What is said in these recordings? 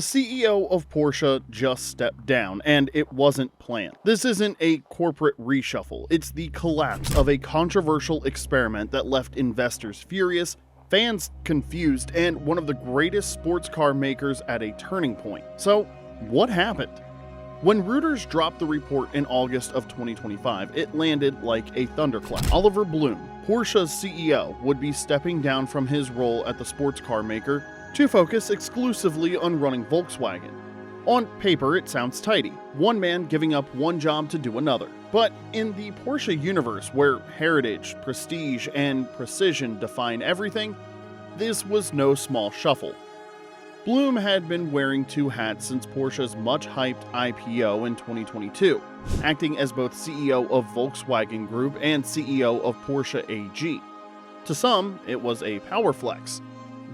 The CEO of Porsche just stepped down, and it wasn't planned. This isn't a corporate reshuffle, it's the collapse of a controversial experiment that left investors furious, fans confused, and one of the greatest sports car makers at a turning point. So, what happened? When Reuters dropped the report in August of 2025, it landed like a thunderclap. Oliver Blume, Porsche's CEO, would be stepping down from his role at the sports car maker to focus exclusively on running Volkswagen. On paper, it sounds tidy, one man giving up one job to do another. But in the Porsche universe, where heritage, prestige, and precision define everything, this was no small shuffle. Blume had been wearing two hats since Porsche's much-hyped IPO in 2022, acting as both CEO of Volkswagen Group and CEO of Porsche AG. To some, it was a power flex.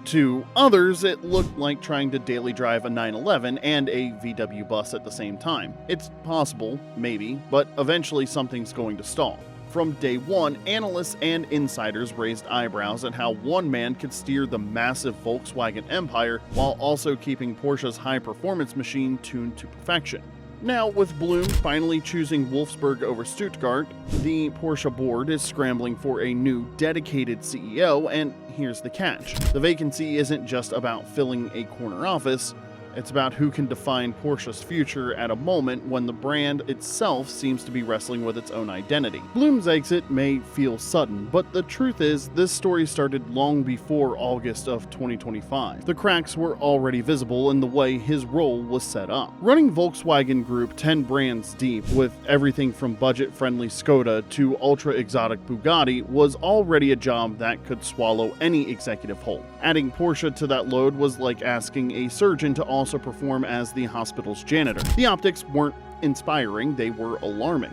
To others, it looked like trying to daily drive a 911 and a VW bus at the same time. It's possible, maybe, but eventually something's going to stall. From day one, analysts and insiders raised eyebrows at how one man could steer the massive Volkswagen empire while also keeping Porsche's high-performance machine tuned to perfection. Now, with Blume finally choosing Wolfsburg over Stuttgart, the Porsche board is scrambling for a new, dedicated CEO, and here's the catch. The vacancy isn't just about filling a corner office, it's about who can define Porsche's future at a moment when the brand itself seems to be wrestling with its own identity. Blume's exit may feel sudden, but the truth is, this story started long before August of 2025. The cracks were already visible in the way his role was set up. Running Volkswagen Group 10 brands deep, with everything from budget-friendly Skoda to ultra-exotic Bugatti, was already a job that could swallow any executive whole. Adding Porsche to that load was like asking a surgeon to also perform as the hospital's janitor. The optics weren't inspiring, they were alarming.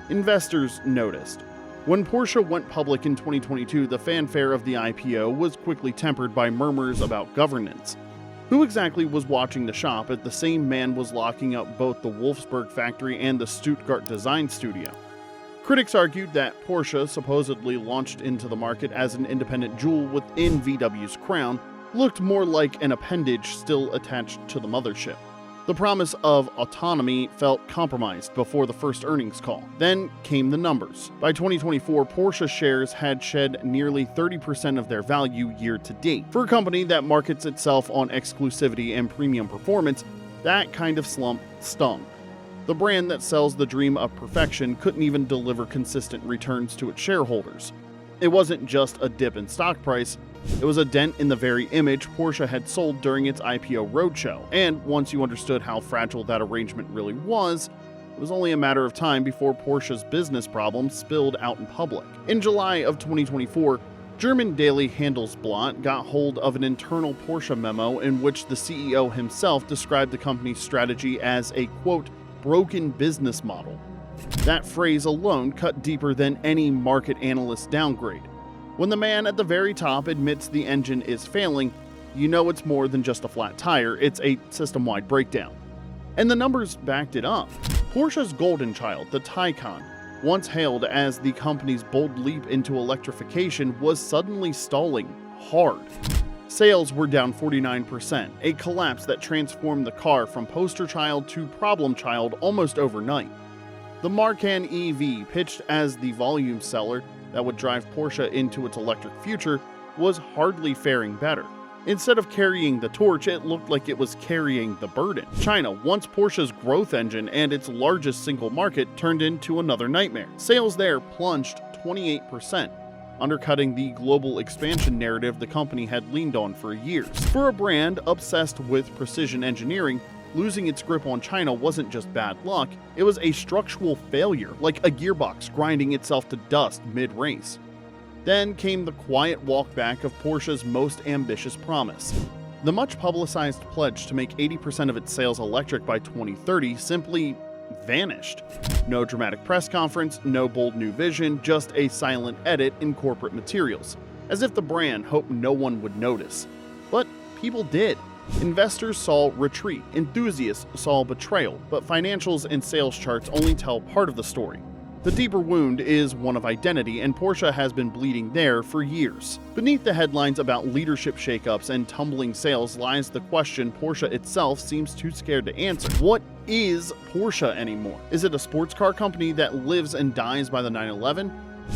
Investors noticed. When Porsche went public in 2022, the fanfare of the IPO was quickly tempered by murmurs about governance. Who exactly was watching the shop if the same man was locking up both the Wolfsburg factory and the Stuttgart design studio? Critics argued that Porsche, supposedly launched into the market as an independent jewel within VW's crown, looked more like an appendage still attached to the mothership. The promise of autonomy felt compromised before the first earnings call. Then came the numbers. By 2024, Porsche shares had shed nearly 30% of their value year to date. For a company that markets itself on exclusivity and premium performance, that kind of slump stung. The brand that sells the dream of perfection couldn't even deliver consistent returns to its shareholders. It wasn't just a dip in stock price, it was a dent in the very image Porsche had sold during its IPO roadshow, and once you understood how fragile that arrangement really was, it was only a matter of time before Porsche's business problems spilled out in public. In July of 2024, German daily Handelsblatt got hold of an internal Porsche memo in which the CEO himself described the company's strategy as a, quote, broken business model. That phrase alone cut deeper than any market analyst downgrade. When the man at the very top admits the engine is failing, you know it's more than just a flat tire, it's a system-wide breakdown. And the numbers backed it up. Porsche's golden child, the Taycan, once hailed as the company's bold leap into electrification, was suddenly stalling hard. Sales were down 49%, a collapse that transformed the car from poster child to problem child almost overnight. The Macan EV, pitched as the volume seller that would drive Porsche into its electric future, was hardly faring better. Instead of carrying the torch, it looked like it was carrying the burden. China, once Porsche's growth engine and its largest single market, turned into another nightmare. Sales there plunged 28%, undercutting the global expansion narrative the company had leaned on for years. For a brand obsessed with precision engineering, losing its grip on China wasn't just bad luck, it was a structural failure, like a gearbox grinding itself to dust mid-race. Then came the quiet walk back of Porsche's most ambitious promise. The much-publicized pledge to make 80% of its sales electric by 2030 simply vanished. No dramatic press conference, no bold new vision, just a silent edit in corporate materials, as if the brand hoped no one would notice. But people did. Investors saw retreat, enthusiasts saw betrayal, but financials and sales charts only tell part of the story. The deeper wound is one of identity, and Porsche has been bleeding there for years. Beneath the headlines about leadership shakeups and tumbling sales lies the question Porsche itself seems too scared to answer. What is Porsche anymore? Is it a sports car company that lives and dies by the 911?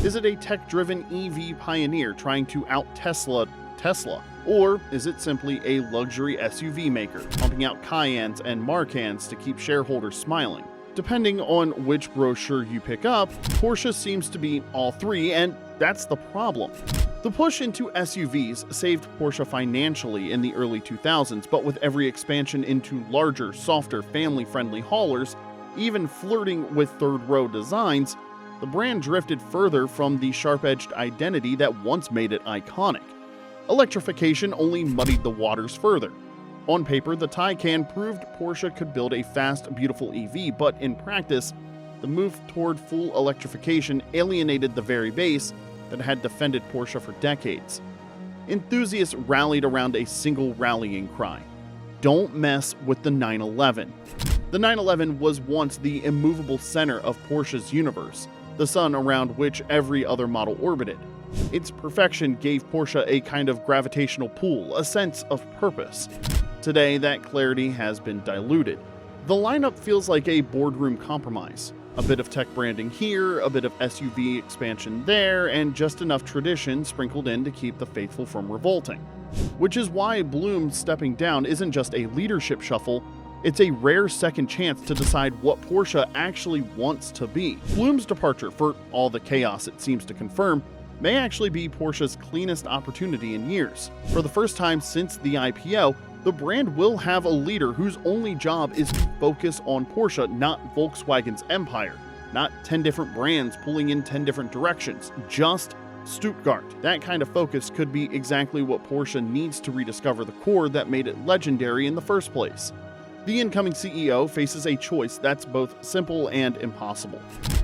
Is it a tech-driven EV pioneer trying to out-Tesla Tesla? Or is it simply a luxury SUV maker, pumping out Cayennes and Macans to keep shareholders smiling? Depending on which brochure you pick up, Porsche seems to be all three, and that's the problem. The push into SUVs saved Porsche financially in the early 2000s, but with every expansion into larger, softer, family-friendly haulers, even flirting with third-row designs, the brand drifted further from the sharp-edged identity that once made it iconic. Electrification only muddied the waters further. On paper, the Taycan proved Porsche could build a fast, beautiful EV, but in practice, the move toward full electrification alienated the very base that had defended Porsche for decades. Enthusiasts rallied around a single rallying cry: don't mess with the 911. The 911 was once the immovable center of Porsche's universe, the sun around which every other model orbited. Its perfection gave Porsche a kind of gravitational pull, a sense of purpose. Today, that clarity has been diluted. The lineup feels like a boardroom compromise. A bit of tech branding here, a bit of SUV expansion there, and just enough tradition sprinkled in to keep the faithful from revolting. Which is why Blume stepping down isn't just a leadership shuffle, it's a rare second chance to decide what Porsche actually wants to be. Blume's departure, for all the chaos it seems to confirm, may actually be Porsche's cleanest opportunity in years. For the first time since the IPO, the brand will have a leader whose only job is to focus on Porsche, not Volkswagen's empire. Not 10 different brands pulling in 10 different directions, just Stuttgart. That kind of focus could be exactly what Porsche needs to rediscover the core that made it legendary in the first place. The incoming CEO faces a choice that's both simple and impossible.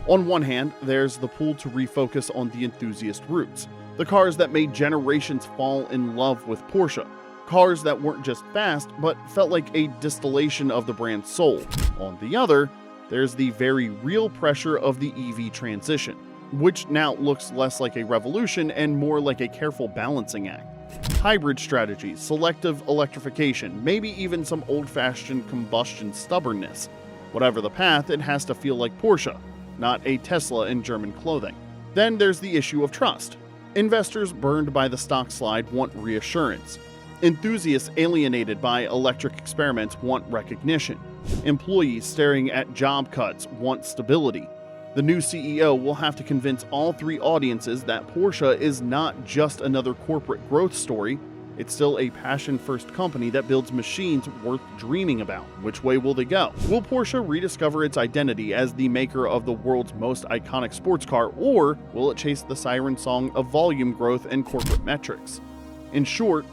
On one hand, there's the pull to refocus on the enthusiast roots, the cars that made generations fall in love with Porsche. Cars that weren't just fast, but felt like a distillation of the brand's soul. On the other, there's the very real pressure of the EV transition, which now looks less like a revolution and more like a careful balancing act. Hybrid strategies, selective electrification, maybe even some old-fashioned combustion stubbornness. Whatever the path, it has to feel like Porsche, not a Tesla in German clothing. Then there's the issue of trust. Investors burned by the stock slide want reassurance. Enthusiasts alienated by electric experiments want recognition. Employees staring at job cuts want stability. The new CEO will have to convince all three audiences that Porsche is not just another corporate growth story, it's still a passion-first company that builds machines worth dreaming about. Which way will they go? Will Porsche rediscover its identity as the maker of the world's most iconic sports car, or will it chase the siren song of volume growth and corporate metrics? In short,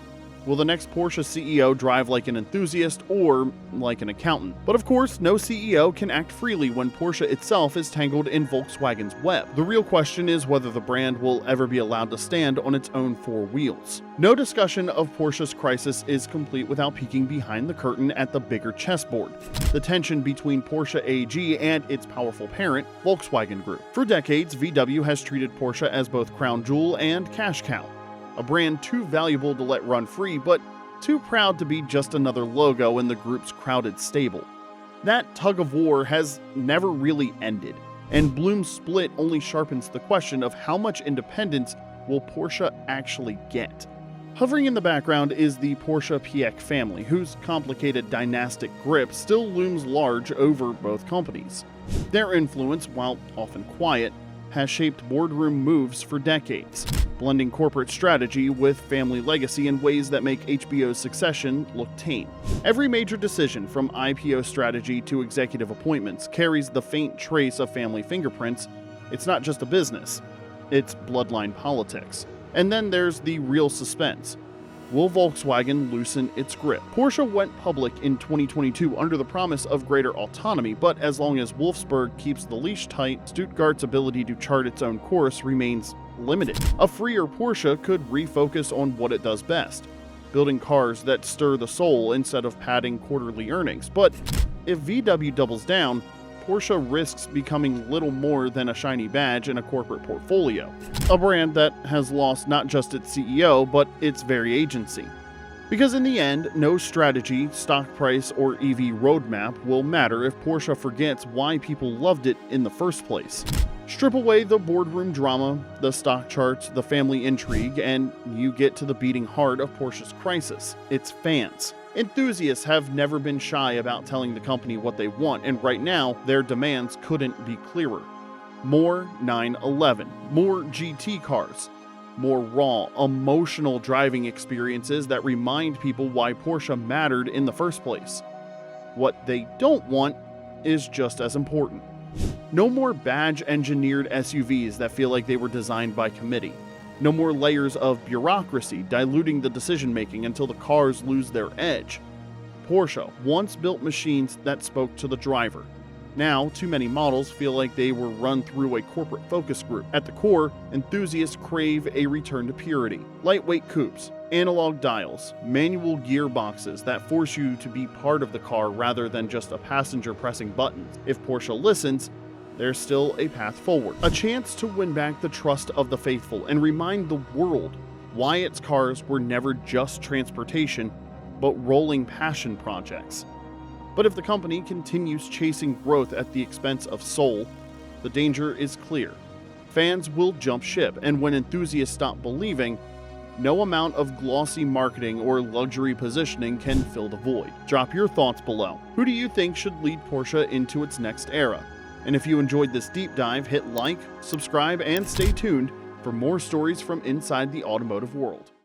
will the next Porsche CEO drive like an enthusiast or like an accountant? But of course, no CEO can act freely when Porsche itself is tangled in Volkswagen's web. The real question is whether the brand will ever be allowed to stand on its own four wheels. No discussion of Porsche's crisis is complete without peeking behind the curtain at the bigger chessboard, the tension between Porsche AG and its powerful parent, Volkswagen Group. For decades, VW has treated Porsche as both crown jewel and cash cow. A brand too valuable to let run free, but too proud to be just another logo in the group's crowded stable. That tug of war has never really ended, and Blume's split only sharpens the question of how much independence will Porsche actually get. Hovering in the background is the Porsche Piëch family, whose complicated dynastic grip still looms large over both companies. Their influence, while often quiet, has shaped boardroom moves for decades, blending corporate strategy with family legacy in ways that make HBO's Succession look tame. Every major decision, from IPO strategy to executive appointments, carries the faint trace of family fingerprints. It's not just a business, it's bloodline politics. And then there's the real suspense. Will Volkswagen loosen its grip? Porsche went public in 2022 under the promise of greater autonomy, but as long as Wolfsburg keeps the leash tight, Stuttgart's ability to chart its own course remains limited. A freer Porsche could refocus on what it does best, building cars that stir the soul instead of padding quarterly earnings. But if VW doubles down, Porsche risks becoming little more than a shiny badge in a corporate portfolio, a brand that has lost not just its CEO, but its very agency. Because in the end, no strategy, stock price, or EV roadmap will matter if Porsche forgets why people loved it in the first place. Strip away the boardroom drama, the stock charts, the family intrigue, and you get to the beating heart of Porsche's crisis: its fans. Enthusiasts have never been shy about telling the company what they want, and right now, their demands couldn't be clearer. More 911, more GT cars, more raw, emotional driving experiences that remind people why Porsche mattered in the first place. What they don't want is just as important. No more badge-engineered SUVs that feel like they were designed by committee. No more layers of bureaucracy diluting the decision-making until the cars lose their edge. Porsche once built machines that spoke to the driver. Now, too many models feel like they were run through a corporate focus group. At the core, enthusiasts crave a return to purity. Lightweight coupes, analog dials, manual gearboxes that force you to be part of the car rather than just a passenger pressing buttons. If Porsche listens, there's still a path forward. A chance to win back the trust of the faithful and remind the world why its cars were never just transportation, but rolling passion projects. But if the company continues chasing growth at the expense of soul, the danger is clear. Fans will jump ship, and when enthusiasts stop believing, no amount of glossy marketing or luxury positioning can fill the void. Drop your thoughts below. Who do you think should lead Porsche into its next era? And if you enjoyed this deep dive, hit like, subscribe, and stay tuned for more stories from inside the automotive world.